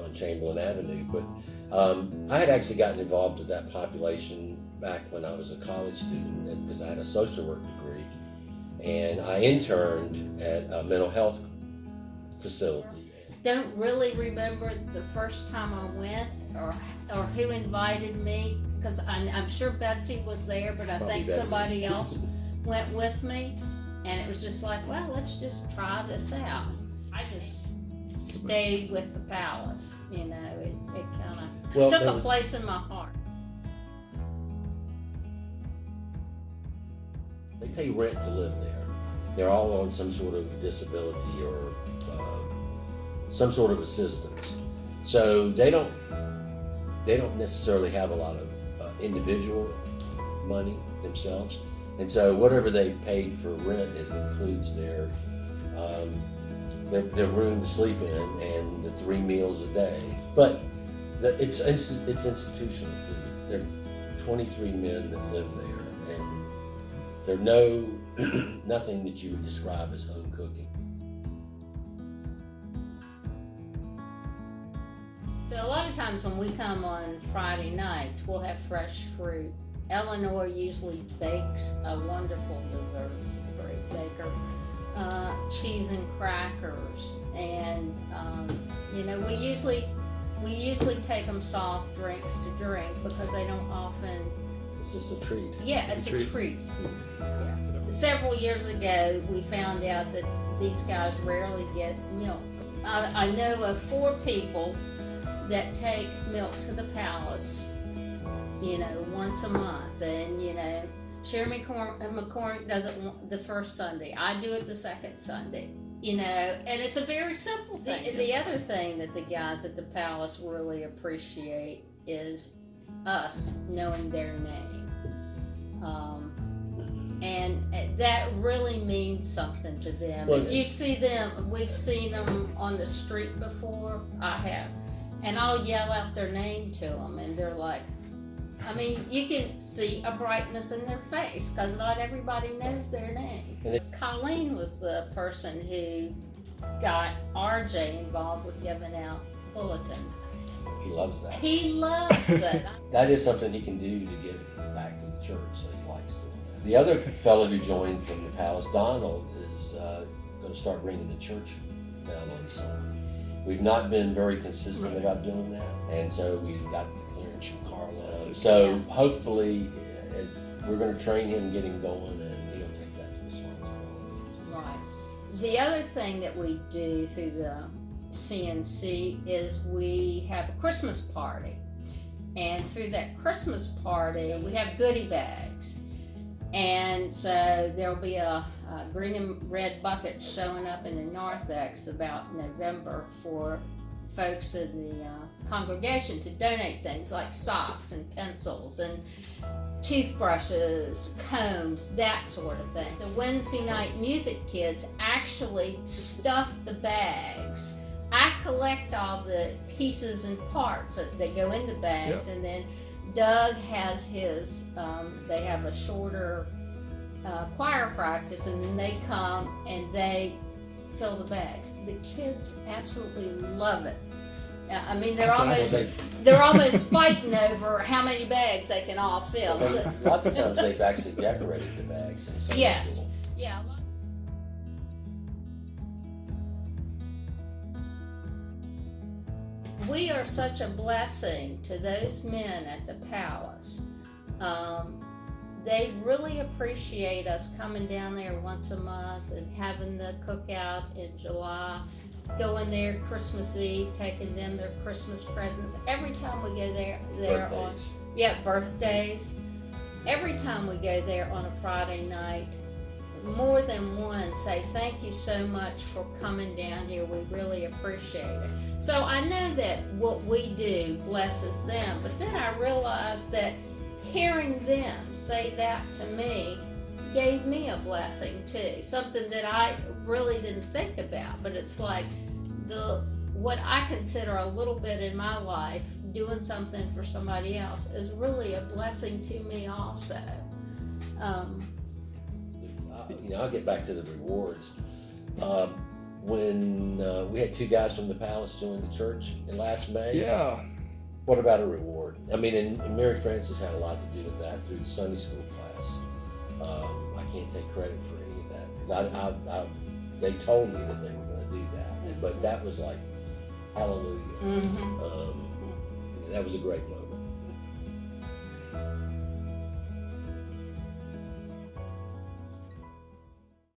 on Chamberlain Avenue. But I had actually gotten involved with that population back when I was a college student because I had a social work degree, and I interned at a mental health facility. Don't really remember the first time I went or who invited me, because I'm sure Betsy was there, but I think somebody else went with me, and it was just like, well, let's just try this out. I just stayed with the palace, you know. It kind of took a place in my heart. They pay rent to live there. They're all on some sort of disability or some sort of assistance. So they don't necessarily have a lot of individual money themselves. And so whatever they paid for rent includes their room to sleep in and the 3 meals a day. But it's institutional food. There are 23 men that live there, and there's nothing that you would describe as home cooking. So a lot of times when we come on Friday nights, we'll have fresh fruit. Eleanor usually bakes a wonderful dessert. She's a great baker. Cheese and crackers, and you know, we usually take them soft drinks to drink because they don't often. It's just a treat. Yeah, it's a treat. Yeah. Several years ago, we found out that these guys rarely get milk. I know of 4 people that take milk to the palace, you know, once a month. And, you know, Cheri McCormick does it the first Sunday. I do it the second Sunday, you know, and it's a very simple thing. The other thing that the guys at the palace really appreciate is us knowing their name. And that really means something to them. Well, if you see them, we've seen them on the street before, I have. And I'll yell out their name to them, and they're like, I mean, you can see a brightness in their face because not everybody knows their name. Colleen was the person who got RJ involved with giving out bulletins. He loves that. He loves it. That is something he can do to give back to the church, so he likes doing that. The other fellow who joined from the palace, Donald, is going to start ringing the church bell on Sunday. We've not been very consistent about doing that, and so we got the clearance from Carlo. So hopefully we're going to train him, get him going, and he'll take that responsibility. Right. The other thing that we do through the CNC is we have a Christmas party, and through that Christmas party we have goodie bags, and so there'll be a green and red bucket showing up in the narthex about November for folks in the congregation to donate things like socks and pencils and toothbrushes, combs, that sort of thing. The Wednesday night music kids actually stuff the bags. I collect all the pieces and parts that go in the bags, and then Doug has his, they have a shorter choir practice, and then they come and they fill the bags. The kids absolutely love it. I mean, they're almost fighting over how many bags they can all fill. So. Lots of times they've actually decorated the bags in Sunday school. Yeah. We are such a blessing to those men at the palace. They really appreciate us coming down there once a month and having the cookout in July, going there Christmas Eve, taking them their Christmas presents. Every time we go there Birthdays. Birthdays. Every time we go there on a Friday night, more than one say, thank you so much for coming down here. We really appreciate it. So I know that what we do blesses them, but then I realized that hearing them say that to me gave me a blessing too, something that I really didn't think about. But it's like what I consider a little bit in my life, doing something for somebody else, is really a blessing to me also. I'll get back to the rewards. when we had 2 guys from the Palace join the church in last May. Yeah. What about a reward? I mean, and Mary Frances had a lot to do with that through the Sunday school class. I can't take credit for any of that because they told me that they were going to do that, but that was like hallelujah. That was a great moment.